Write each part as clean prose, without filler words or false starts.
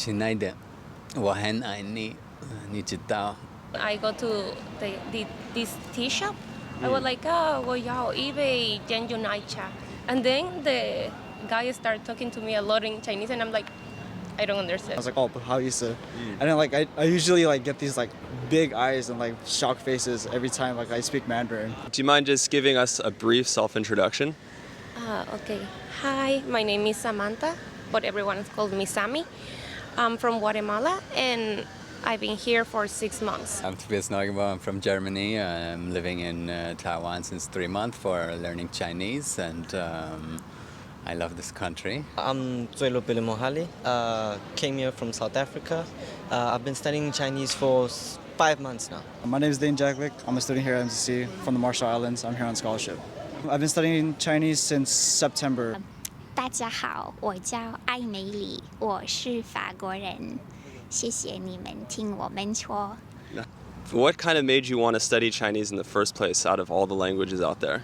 亲爱的，我很爱你，你知道。I go to this tea shop. I was like, oh, 我要一杯珍珠奶茶. And then the guy started talking to me a lot in Chinese, and I'm like, I don't understand. I was like, oh, but how you say? And then like I usually like get these like big eyes and like shocked faces every time like I speak Mandarin. Do you mind just giving us a brief self-introduction? Okay. Hi, my name is Samantha, but everyone has called me Sammy. I'm from Guatemala, and I've been here for 6 months. I'm Tobias Neugebauer. I'm from Germany. I'm living in Taiwan since 3 months for learning Chinese, and I love this country. I'm Zoilo Mohali. Came here from South Africa. I've been studying Chinese for 5 months now. My name is Dane Jacklick. I'm a student here at MCC from the Marshall Islands. I'm here on scholarship. I've been studying Chinese since September. 大家好，我叫艾美里，我是法国人。谢谢你们听我们说。What kind of made you want to study Chinese in the first place out of all the languages out there?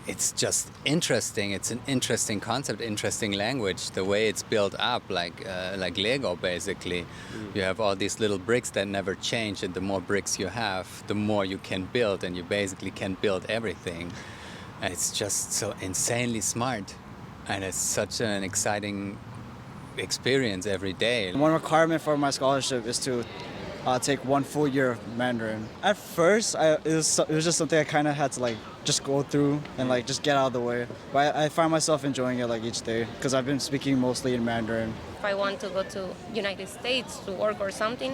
It's just interesting. It's an interesting concept, interesting language. The way it's built up, like Lego, basically. You have all these little bricks that never change, and the more bricks you have, the more you can build, and you basically can build everything. And it's just so insanely smart, and it's such an exciting experience every day. One requirement for my scholarship is to take 1 full year of Mandarin. At first, it was just something I kind of had to like just go through and like just get out of the way. But I find myself enjoying it like each day because I've been speaking mostly in Mandarin. If I want to go to United States to work or something,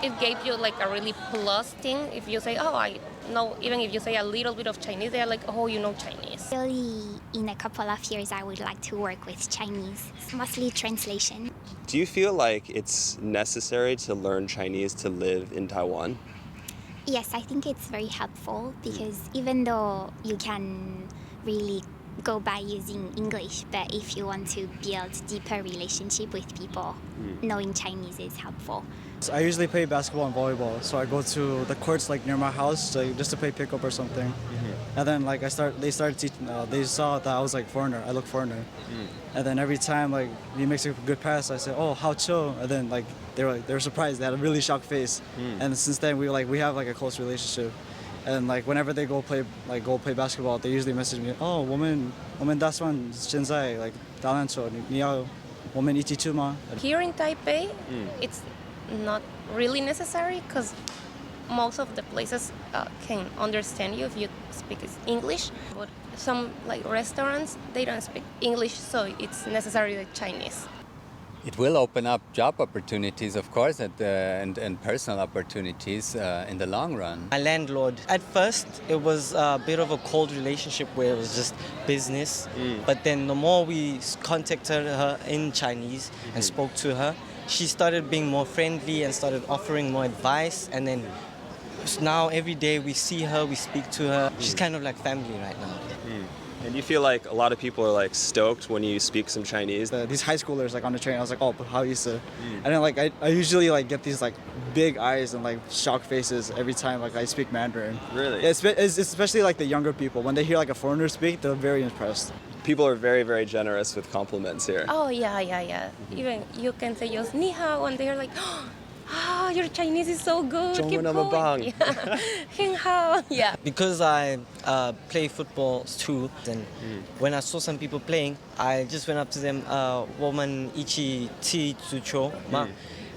it gave you like a really plus thing. If you say, oh, I know, even if you say a little bit of Chinese, they're like, oh, you know Chinese. Really, in a couple of years, I would like to work with Chinese, mostly translation. Do you feel like it's necessary to learn Chinese to live in Taiwan? Yes, I think it's very helpful because even though you can really go by using English, but if you want to build deeper relationship with people, knowing Chinese is helpful. So I usually play basketball and volleyball, so I go to the courts like near my house just to play pickup or something. And then like they started teaching. They saw that I was like foreigner. I look foreigner. And then every time like he makes a good pass, I say, oh, how chill. And then like they were surprised. They had a really shocked face. And since then we have like a close relationship. And like whenever they go play basketball, they usually message me, oh, 我们打算现在 like 打篮球，你要我们一起去吗? Here in Taipei, it's not really necessary because most of the places can understand you if you speak English. But some like restaurants, they don't speak English, so it's necessary like Chinese. It will open up job opportunities, of course, and personal opportunities in the long run. My landlord, at first, it was a bit of a cold relationship where it was just business. But then the more we contacted her in Chinese and spoke to her, she started being more friendly and started offering more advice. And then now every day we see her, we speak to her. She's kind of like family right now. And you feel like a lot of people are like stoked when you speak some Chinese? These high schoolers like on the train, I was like, oh, but how you say? And then like I usually like get these like big eyes and like shocked faces every time like I speak Mandarin. Really? It's especially like the younger people. When they hear like a foreigner speak, they're very impressed. People are very, very generous with compliments here. Oh, yeah. Even you can say just ni hao, and they're like, oh, your Chinese is so good. Keep going. Yeah. Hing hao. Yeah. Because I play football too, and when I saw some people playing, I just went up to them, 我们一起踢足球吗?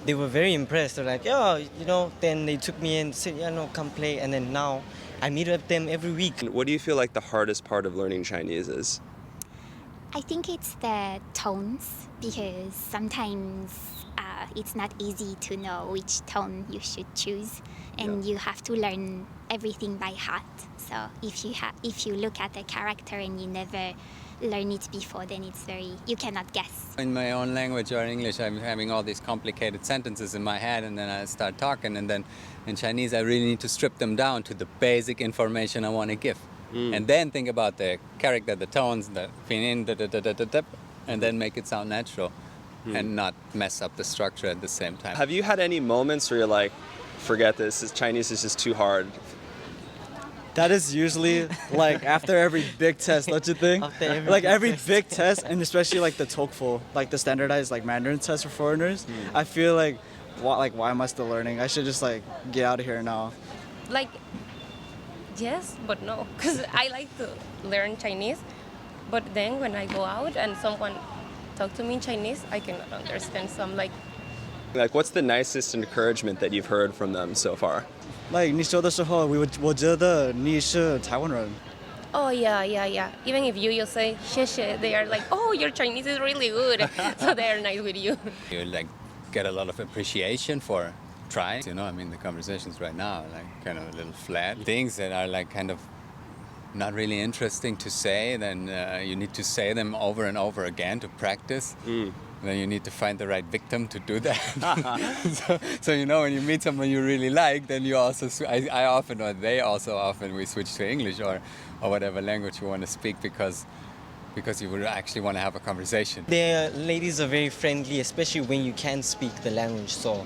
They were very impressed. They're like, yeah, you know, then they took me and said, yeah, no, come play. And then now I meet up with them every week. What do you feel like the hardest part of learning Chinese is? I think it's the tones because sometimes it's not easy to know which tone you should choose, and you have to learn everything by heart. So if you look at a character and you never learn it before, then you cannot guess. In my own language or English, I'm having all these complicated sentences in my head, and then I start talking, and then in Chinese I really need to strip them down to the basic information I want to give. And then think about the character, the tones, the pinyin, and then make it sound natural and not mess up the structure at the same time. Have you had any moments where you're like, forget this, Chinese is just too hard? That is usually like after every big test, don't you think? After every like big every test. big test, and especially like the TOEFL, like the standardized like Mandarin test for foreigners. I feel like, why am I still learning? I should just like get out of here now. Like, yes, but no, because I like to learn Chinese. But then when I go out and someone talk to me in Chinese, I cannot understand. So I'm like, what's the nicest encouragement that you've heard from them so far? Like 你说的时候，我觉得你是台湾人。 oh yeah. Even if you say 谢谢, they are like, oh, your Chinese is really good. So they are nice with you. You like get a lot of appreciation for trying. You know, I mean, the conversations right now are like kind of a little flat. Things that are like kind of not really interesting to say, then you need to say them over and over again to practice. Then you need to find the right victim to do that. so you know, when you meet someone you really like, then you also, I often, or they also often, we switch to English or whatever language you want to speak because you would actually want to have a conversation. The ladies are very friendly, especially when you can speak the language. So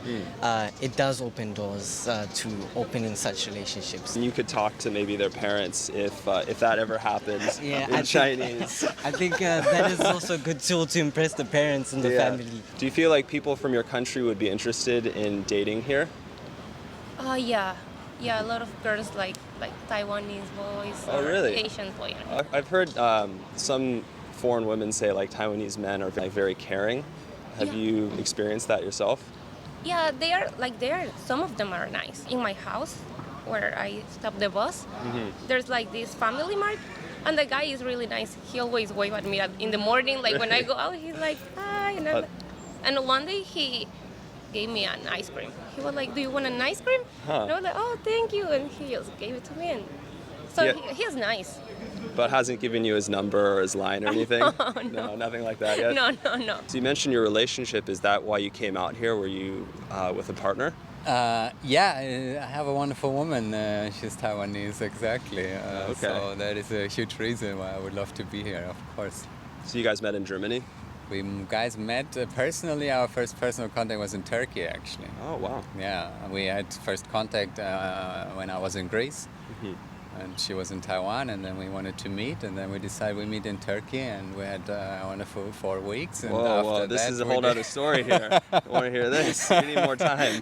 it does open doors to opening such relationships. You could talk to maybe their parents if that ever happens in Chinese. I think that is also a good tool to impress the parents and the family. Do you feel like people from your country would be interested in dating here? Yeah, a lot of girls like Taiwanese boys Oh, or really? Asian boys. I've heard some foreign women say like Taiwanese men are like very caring. Have you experienced that yourself? Yeah, they are. Some of them are nice. In my house, where I stop the bus, there's like this family mart, and the guy is really nice. He always wave at me in the morning, like when I go out, he's like, hi, and one day he gave me an ice cream. He was like, do you want an ice cream? And I was like, oh, thank you, and he just gave it to me, and so he's nice. But hasn't given you his number or his line or anything? No. Nothing like that yet? No. So you mentioned your relationship. Is that why you came out here? Were you with a partner? Yeah, I have a wonderful woman. She's Taiwanese, exactly. Okay. So that is a huge reason why I would love to be here, of course. So you guys met in Germany? We guys met personally. Our first personal contact was in Turkey, actually. Oh, wow. Yeah, we had first contact when I was in Greece, and she was in Taiwan, and then we wanted to meet, and then we decided we meet in Turkey, and we had a wonderful 4 weeks. And Whoa, this is a whole other story here. I want to hear this. We need more time.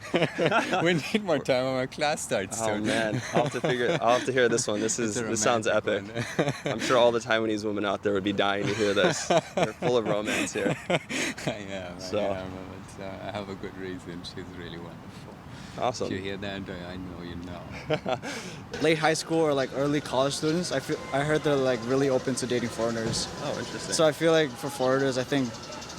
We need more time when our class starts. Oh man, I'll have to hear this one. This sounds epic. I'm sure all the Taiwanese women out there would be dying to hear this. They're full of romance here. Yeah, So. I have a good reason. She's really wonderful. Awesome. If you hear that, I know you know. Late high school or like early college students, I heard they're like really open to dating foreigners. Oh, interesting. So I feel like for foreigners, I think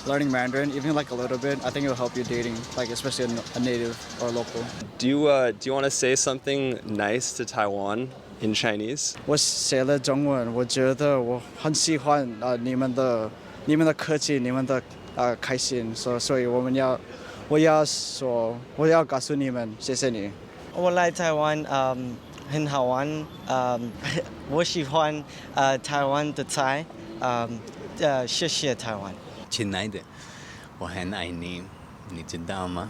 learning Mandarin, even like a little bit, I think it'll help you dating, like especially a native or local. Do you want to say something nice to Taiwan in Chinese? 我写了中文，我觉得我很喜欢你们的客气，你们的开心，所以我要告诉你们，谢谢你。我来台湾很好玩，我喜欢台湾的菜，谢谢台湾。亲爱的，我很爱你，你知道吗？